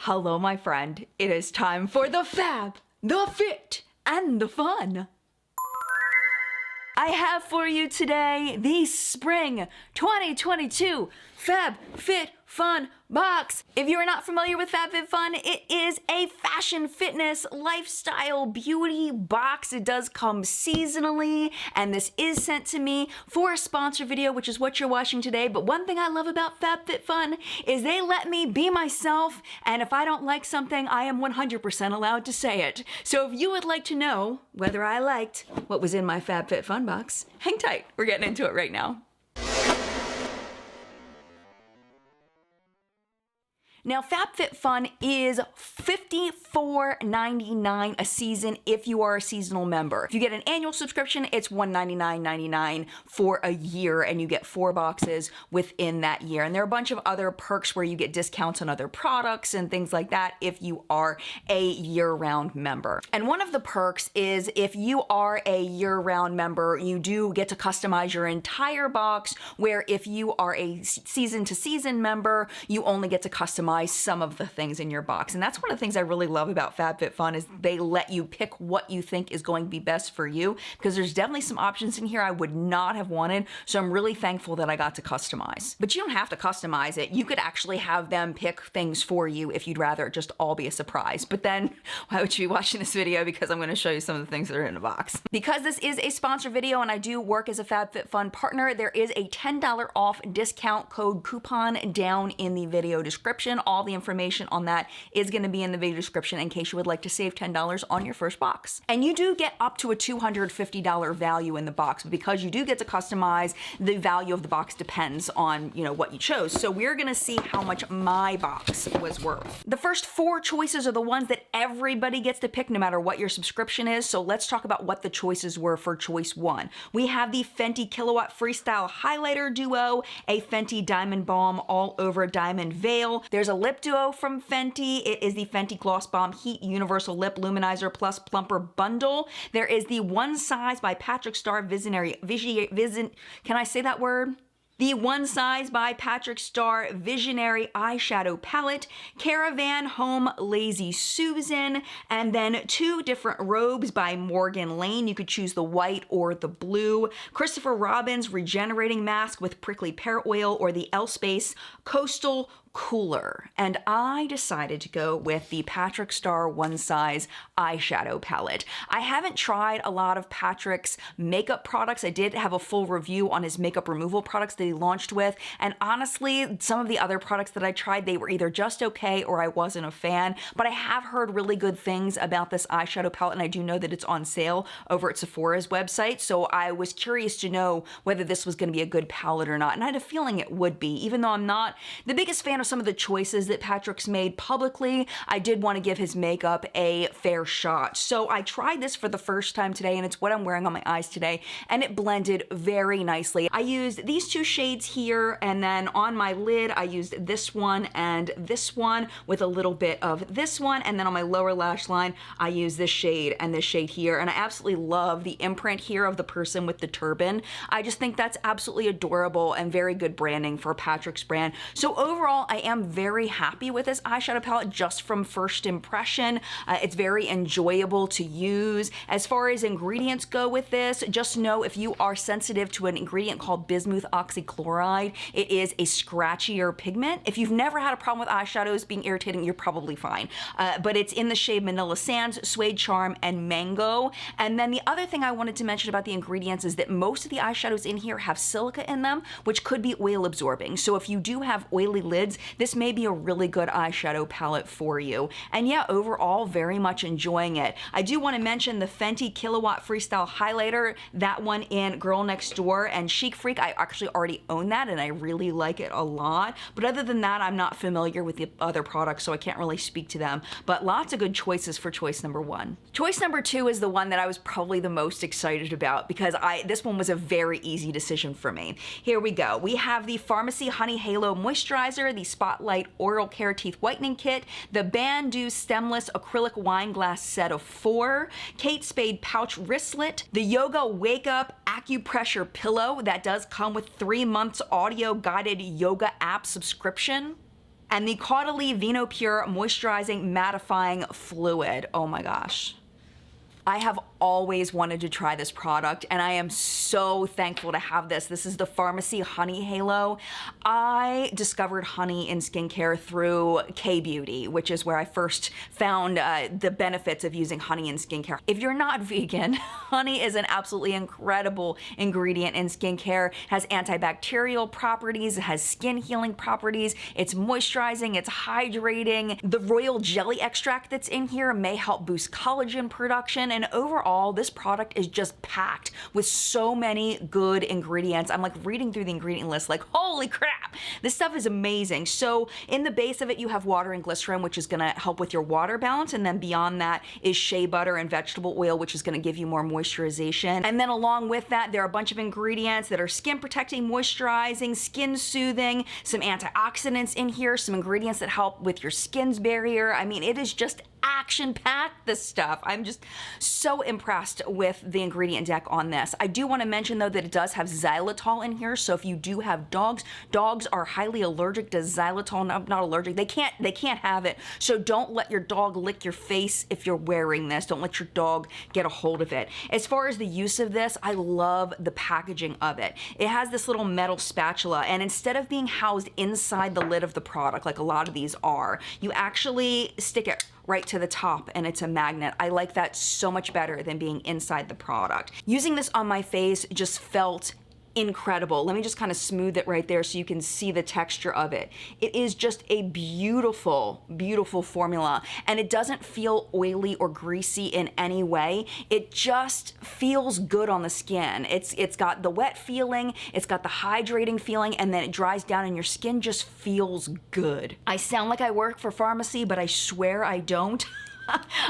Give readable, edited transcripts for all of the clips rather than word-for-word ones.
Hello, my friend. It is time for the fab, the fit, and the fun. I have for you today the Spring 2022 FabFitFun box. If you are not familiar with FabFitFun, it is a fashion, fitness, lifestyle, beauty box. It does come seasonally, and this is sent to me for a sponsor video, which is what you're watching today. But one thing I love about FabFitFun is they let me be myself, and if I don't like something, I am 100% allowed to say it. So if you would like to know whether I liked what was in my FabFitFun box, hang tight. We're getting into it right now. Now, FabFitFun is $54.99 a season if you are a seasonal member. If you get an annual subscription, it's $199.99 for a year, and you get 4 boxes within that year. And there are a bunch of other perks where you get discounts on other products and things like that if you are a year-round member. And one of the perks is if you are a year-round member, you do get to customize your entire box, where if you are a season-to-season member, you only get to customize some of the things in your box. And that's one of the things I really love about FabFitFun is they let you pick what you think is going to be best for you, because there's definitely some options in here I would not have wanted. So I'm really thankful that I got to customize. But you don't have to customize it. You could actually have them pick things for you if you'd rather it just all be a surprise. But then why would you be watching this video? Because I'm going to show you some of the things that are in the box. Because this is a sponsor video and I do work as a FabFitFun partner, there is a $10 off discount code coupon down in the video description. All the information on that is going to be in the video description in case you would like to save $10 on your first box. And you do get up to a $250 value in the box, but because you do get to customize, the value of the box depends on, what you chose. So we're going to see how much my box was worth. The first 4 choices are the ones that everybody gets to pick no matter what your subscription is. So let's talk about what the choices were for choice 1. We have the Fenty Kilowatt Freestyle Highlighter Duo, a Fenty Diamond Balm All Over Diamond Veil. There's a lip duo from Fenty. It is the Fenty Gloss Bomb Heat Universal Lip Luminizer Plus Plumper Bundle. There is the One Size by Patrick Star Visionary can I say that word? The One Size by Patrick Star Visionary Eyeshadow Palette, Caravan Home Lazy Susan, and then 2 different robes by Morgan Lane. You could choose the white or the blue. Christopher Robin's Regenerating Mask with Prickly Pear Oil, or the L-Space Coastal Cooler. And I decided to go with the Patrick Star One Size eyeshadow palette. I haven't tried a lot of Patrick's makeup products. I did have a full review on his makeup removal products that he launched with, and honestly, some of the other products that I tried, they were either just okay or I wasn't a fan, but I have heard really good things about this eyeshadow palette, and I do know that it's on sale over at Sephora's website, so I was curious to know whether this was going to be a good palette or not, and I had a feeling it would be. Even though I'm not the biggest fan of some of the choices that Patrick's made publicly, I did want to give his makeup a fair shot. So I tried this for the first time today, and it's what I'm wearing on my eyes today, and it blended very nicely. I used these 2 shades here, and then on my lid I used this one and this one with a little bit of this one, and then on my lower lash line I used this shade and this shade here, and I absolutely love the imprint here of the person with the turban. I just think that's absolutely adorable and very good branding for Patrick's brand. So overall, I am very happy with this eyeshadow palette just from first impression. It's very enjoyable to use. As far as ingredients go with this, just know if you are sensitive to an ingredient called bismuth oxychloride, it is a scratchier pigment. If you've never had a problem with eyeshadows being irritating, you're probably fine. But it's in the shade Manila Sands, Suede Charm, and Mango. And then the other thing I wanted to mention about the ingredients is that most of the eyeshadows in here have silica in them, which could be oil absorbing. So if you do have oily lids, this may be a really good eyeshadow palette for you. And yeah, overall, very much enjoying it. I do want to mention the Fenty Kilowatt Freestyle Highlighter, that one in Girl Next Door and Chic Freak. I actually already own that and I really like it a lot. But other than that, I'm not familiar with the other products, so I can't really speak to them. But lots of good choices for choice number 1. Choice number 2 is the one that I was probably the most excited about, because this one was a very easy decision for me. Here we go. We have the Pharmacy Honey Halo Moisturizer, the Spotlight Oral Care Teeth Whitening Kit, the Bandu Stemless Acrylic Wine Glass Set of 4, Kate Spade Pouch Wristlet, the Yoga Wake Up Acupressure Pillow that does come with 3 months audio guided yoga app subscription. and the Caudalie Vino Pure Moisturizing Mattifying Fluid. Oh my gosh. I have always wanted to try this product, and I am so thankful to have this. This is the Pharmacy Honey Halo. I discovered honey in skincare through K-Beauty, which is where I first found the benefits of using honey in skincare. If you're not vegan, honey is an absolutely incredible ingredient in skincare. It has antibacterial properties, it has skin healing properties, it's moisturizing, it's hydrating. The royal jelly extract that's in here may help boost collagen production, and overall, this product is just packed with so many good ingredients. I'm like reading through the ingredient list like, holy crap, this stuff is amazing. So in the base of it, you have water and glycerin, which is gonna help with your water balance. And then beyond that is shea butter and vegetable oil, which is gonna give you more moisturization. And then along with that, there are a bunch of ingredients that are skin protecting, moisturizing, skin soothing, some antioxidants in here, some ingredients that help with your skin's barrier. I mean, it is just action-packed, this stuff. I'm just so impressed with the ingredient deck on this. I do want to mention though that it does have xylitol in here, so if you do have dogs are highly allergic to xylitol. No, not allergic, they can't have it. So don't let your dog lick your face if you're wearing this. Don't let your dog get a hold of it. As far as the use of this, I love the packaging of it. It has this little metal spatula, and instead of being housed inside the lid of the product like a lot of these are, you actually stick it right to the top and it's a magnet. I like that so much better than being inside the product. Using this on my face just felt incredible. Let me just kind of smooth it right there so you can see the texture of it. It is just a beautiful, beautiful formula, and it doesn't feel oily or greasy in any way. It just feels good on the skin. It's got the wet feeling, it's got the hydrating feeling, and then it dries down and your skin just feels good. I sound like I work for pharmacy, but I swear I don't.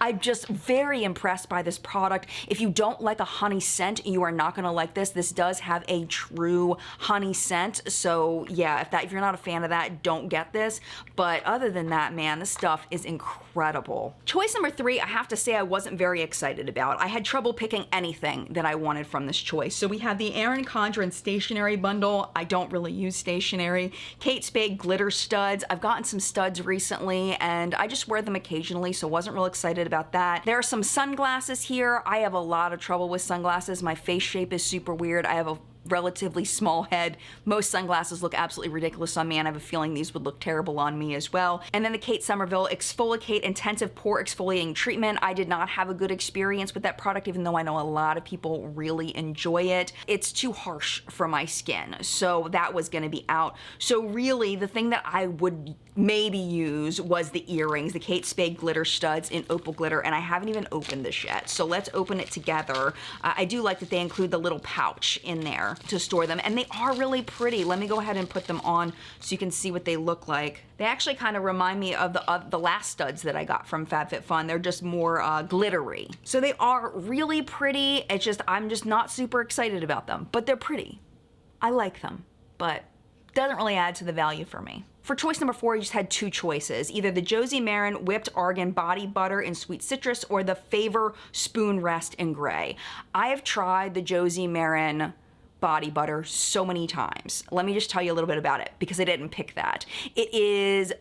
I'm just very impressed by this product. If you don't like a honey scent, you are not gonna like this. This does have a true honey scent. So yeah, if you're not a fan of that, don't get this. But other than that, man, this stuff is incredible. Choice number 3, I have to say I wasn't very excited about. I had trouble picking anything that I wanted from this choice. So we have the Erin Condren stationery bundle. I don't really use stationery. Kate Spade glitter studs. I've gotten some studs recently and I just wear them occasionally, so wasn't real excited about that. There are some sunglasses here. I have a lot of trouble with sunglasses. My face shape is super weird. I have a relatively small head. Most sunglasses look absolutely ridiculous on me, and I have a feeling these would look terrible on me as well. And then the Kate Somerville Exfoliate Intensive Pore Exfoliating Treatment. I did not have a good experience with that product, even though I know a lot of people really enjoy it. It's too harsh for my skin, so that was gonna be out. So really, the thing that I would maybe use was the earrings, the Kate Spade glitter studs in opal glitter, and I haven't even opened this yet, so let's open it together. I do like that they include the little pouch in there to store them, and they are really pretty. Let me go ahead and put them on so you can see what they look like. They actually kind of remind me of the last studs that I got from FabFitFun. They're just more glittery. So they are really pretty. It's just, I'm just not super excited about them, but they're pretty. I like them, but doesn't really add to the value for me. For choice number 4, you just had 2 choices, either the Josie Maran Whipped Argan Body Butter in Sweet Citrus or the Favor Spoon Rest in Gray. I have tried the Josie Maran body butter so many times. Let me just tell you a little bit about it because I didn't pick that. It is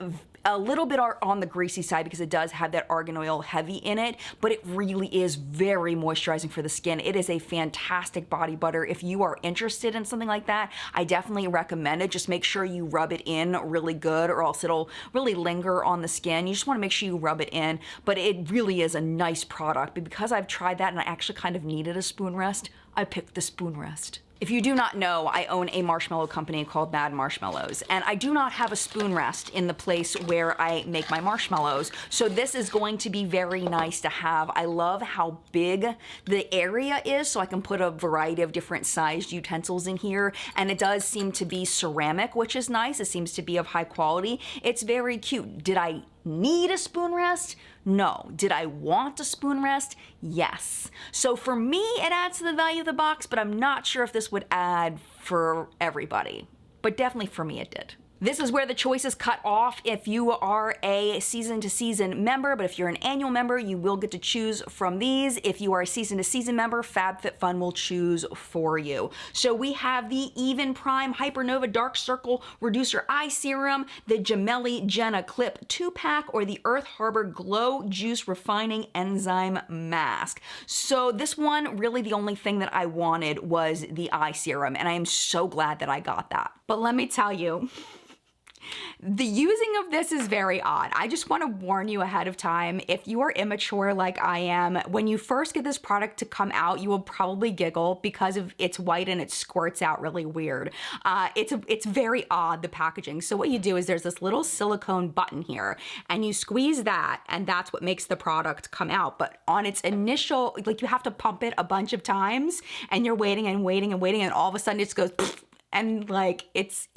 a little bit on the greasy side because it does have that argan oil heavy in it, but it really is very moisturizing for the skin. It is a fantastic body butter. If you are interested in something like that, I definitely recommend it. Just make sure you rub it in really good or else it'll really linger on the skin. You just want to make sure you rub it in, but it really is a nice product. But because I've tried that and I actually kind of needed a spoon rest, I picked the spoon rest. If you do not know, I own a marshmallow company called Mad Marshmallows, and I do not have a spoon rest in the place where I make my marshmallows, so this is going to be very nice to have. I love how big the area is, so I can put a variety of different sized utensils in here, and it does seem to be ceramic, which is nice. It seems to be of high quality. It's very cute. Did I need a spoon rest? No. Did I want a spoon rest? Yes. So for me, it adds to the value of the box, but I'm not sure if this would add for everybody. But definitely for me, it did. This is where the choices cut off if you are a season to season member, but if you're an annual member, you will get to choose from these. If you are a season to season member, FabFitFun will choose for you. So we have the Even Prime Hypernova Dark Circle Reducer Eye Serum, the Gemelli Jenna Clip 2-pack, or the Earth Harbor Glow Juice Refining Enzyme Mask. So this one, really the only thing that I wanted was the eye serum, and I am so glad that I got that. But let me tell you, the using of this is very odd. I just want to warn you ahead of time, if you are immature like I am, when you first get this product to come out, you will probably giggle because of it's white and it squirts out really weird. It's very odd, the packaging. So what you do is there's this little silicone button here and you squeeze that and that's what makes the product come out. But on its initial, like you have to pump it a bunch of times and you're waiting and waiting and waiting and all of a sudden it just goes and like it's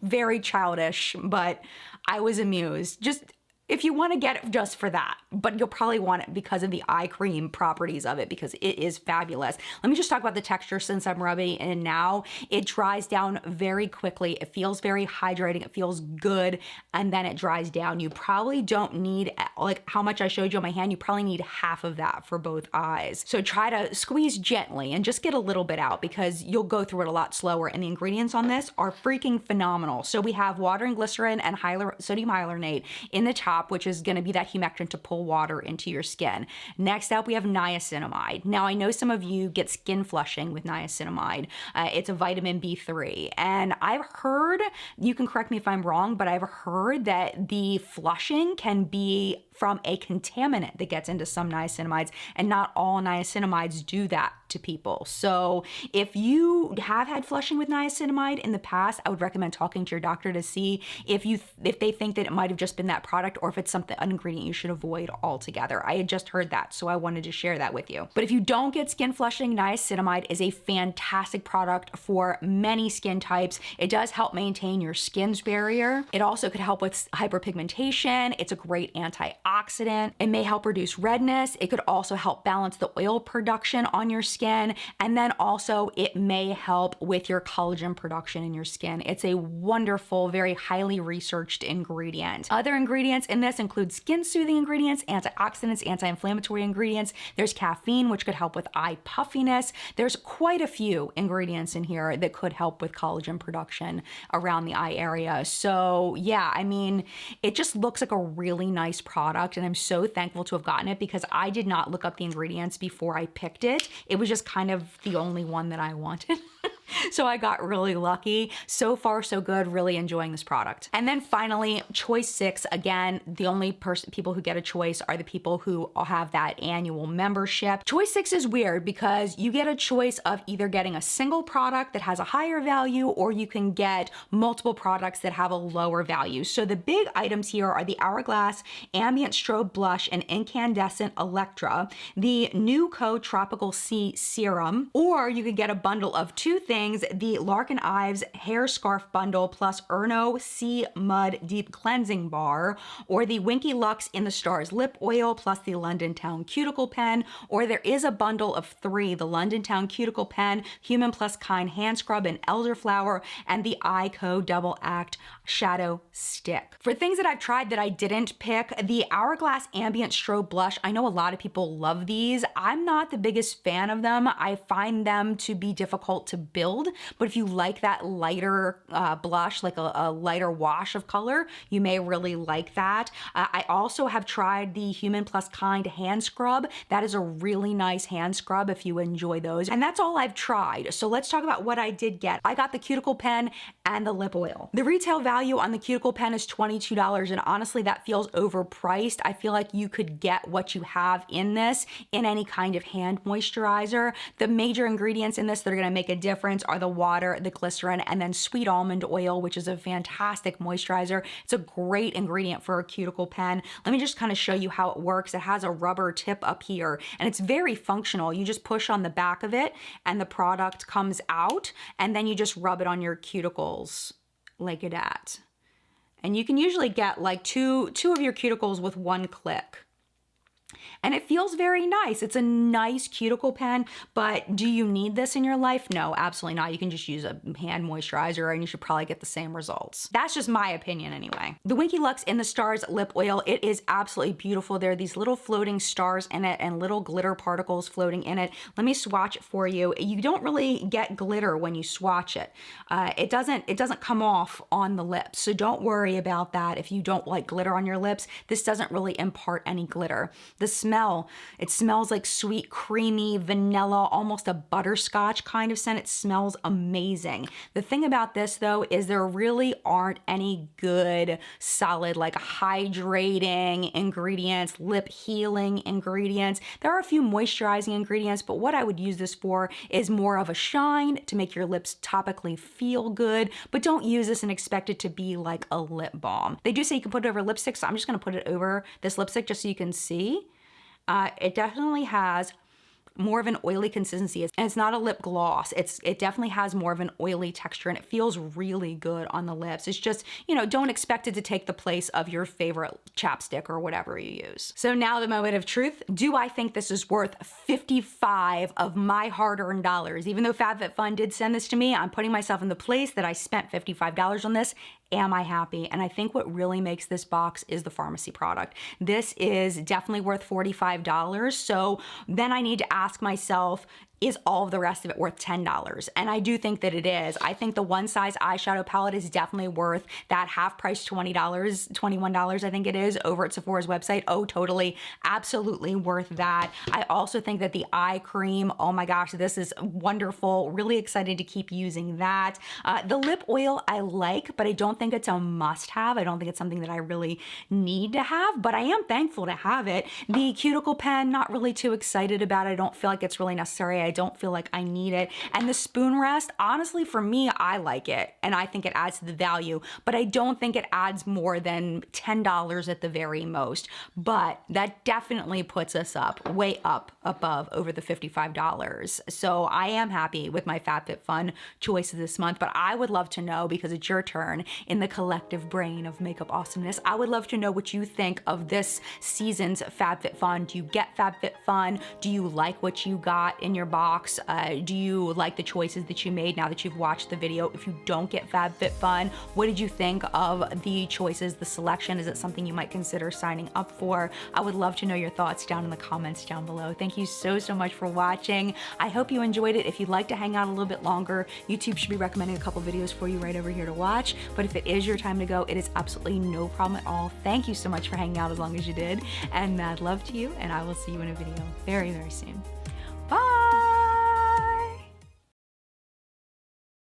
very childish, but I was amused. Just if you want to get it just for that, but you'll probably want it because of the eye cream properties of it because it is fabulous. Let me just talk about the texture since I'm rubbing it in now. It dries down very quickly. It feels very hydrating. It feels good. And then it dries down. You probably don't need, like how much I showed you on my hand, you probably need half of that for both eyes. So try to squeeze gently and just get a little bit out because you'll go through it a lot slower. And the ingredients on this are freaking phenomenal. So we have water and glycerin and sodium hyaluronate in the top, which is going to be that humectant to pull water into your skin. Next up, we have niacinamide. Now, I know some of you get skin flushing with niacinamide. It's a vitamin B3. And I've heard, you can correct me if I'm wrong, but I've heard that the flushing can be from a contaminant that gets into some niacinamides, and not all niacinamides do that to people. So if you have had flushing with niacinamide in the past, I would recommend talking to your doctor to see if they think that it might have just been that product or if it's an ingredient you should avoid altogether. I had just heard that, so I wanted to share that with you. But if you don't get skin flushing, niacinamide is a fantastic product for many skin types. It does help maintain your skin's barrier. It also could help with hyperpigmentation. It's a great antioxidant. It may help reduce redness. It could also help balance the oil production on your skin. And then also it may help with your collagen production in your skin. It's a wonderful, very highly researched ingredient. Other ingredients in this include skin soothing ingredients, antioxidants, anti-inflammatory ingredients. There's caffeine, which could help with eye puffiness. There's quite a few ingredients in here that could help with collagen production around the eye area. So yeah, I mean, it just looks like a really nice product and I'm so thankful to have gotten it because I did not look up the ingredients before I picked it. It was just kind of the only one that I wanted. So I got really lucky. So far, so good. Really enjoying this product. And then finally, Choice 6. Again, the only people who get a choice are the people who have that annual membership. Choice 6 is weird because you get a choice of either getting a single product that has a higher value or you can get multiple products that have a lower value. So the big items here are the Hourglass Ambient Strobe Blush and Incandescent Electra, the Nuco Tropical Sea Serum, or you could get a bundle of two things, the Larkin Ives Hair Scarf Bundle plus Erno Sea Mud Deep Cleansing Bar, or the Winky Lux In the Stars Lip Oil plus the London Town Cuticle Pen, or there is a bundle of three, the London Town Cuticle Pen, Human Plus Kind Hand Scrub and Elderflower, and the Ico Double Act Shadow Stick. For things that I've tried that I didn't pick, the Hourglass Ambient Strobe Blush, I know a lot of people love these. I'm not the biggest fan of them. I find them to be difficult to build, but if you like that lighter blush, like a lighter wash of color, you may really like that. I also have tried the Human Plus Kind hand scrub. That is a really nice hand scrub if you enjoy those. And that's all I've tried. So let's talk about what I did get. I got the cuticle pen and the lip oil. The retail value on the cuticle pen is $22, and honestly, that feels overpriced. I feel like you could get what you have in this in any kind of hand moisturizer. The major ingredients in this that are gonna make a difference are the water, the glycerin, and then sweet almond oil, which is a fantastic moisturizer. It's a great ingredient for a cuticle pen. Let me just kind of show you how it works. It has a rubber tip up here, and it's very functional. You just push on the back of it, and the product comes out, and then you just rub it on your cuticles like that. And you can usually get like two of your cuticles with one click. And it feels very nice. It's a nice cuticle pen, but do you need this in your life? No, absolutely not. You can just use a hand moisturizer and you should probably get the same results. That's just my opinion anyway. The Winky Lux in the Stars lip oil, it is absolutely beautiful. There are these little floating stars in it and little glitter particles floating in it. Let me swatch it for you. You don't really get glitter when you swatch it. It doesn't come off on the lips, so don't worry about that if you don't like glitter on your lips. This doesn't really impart any glitter. The smell, it smells like sweet, creamy, vanilla, almost a butterscotch kind of scent. It smells amazing. The thing about this though is there really aren't any good, solid, like hydrating ingredients, lip healing ingredients. There are a few moisturizing ingredients, but what I would use this for is more of a shine to make your lips topically feel good, but don't use this and expect it to be like a lip balm. They do say you can put it over lipstick, so I'm just gonna put it over this lipstick just so you can see. It definitely has more of an oily consistency. And it's not a lip gloss. It definitely has more of an oily texture and it feels really good on the lips. It's just, you know, don't expect it to take the place of your favorite chapstick or whatever you use. So now the moment of truth. Do I think this is worth 55 of my hard-earned dollars? Even though FabFitFun did send this to me, I'm putting myself in the place that I spent $55 on this. Am I happy? And I think what really makes this box is the pharmacy product. This is definitely worth $45. So then I need to ask myself, is all of the rest of it worth $10? And I do think that it is. I think the one size eyeshadow palette is definitely worth that half price $20, $21 I think it is over at Sephora's website. Oh, totally, absolutely worth that. I also think that the eye cream, oh my gosh, this is wonderful. Really excited to keep using that. The lip oil I like, but I don't think it's a must have. I don't think it's something that I really need to have, but I am thankful to have it. The cuticle pen, not really too excited about it. I don't feel like it's really necessary. I don't feel like I need it. And the spoon rest, honestly, for me, I like it. And I think it adds to the value, but I don't think it adds more than $10 at the very most. But that definitely puts us up, way up above over the $55. So I am happy with my FabFitFun choice this month, but I would love to know, because it's your turn in the collective brain of makeup awesomeness, I would love to know what you think of this season's FabFitFun. Do you get FabFitFun? Do you like what you got in your box? Do you like the choices that you made now that you've watched the video? If you don't get FabFitFun, what did you think of the choices, the selection? Is it something you might consider signing up for? I would love to know your thoughts down in the comments down below. Thank you so much for watching. I hope you enjoyed it. If you'd like to hang out a little bit longer, YouTube should be recommending a couple videos for you right over here to watch. But if it is your time to go, it is absolutely no problem at all. Thank you so much for hanging out as long as you did. And mad love to you, and I will see you in a video very soon. Bye!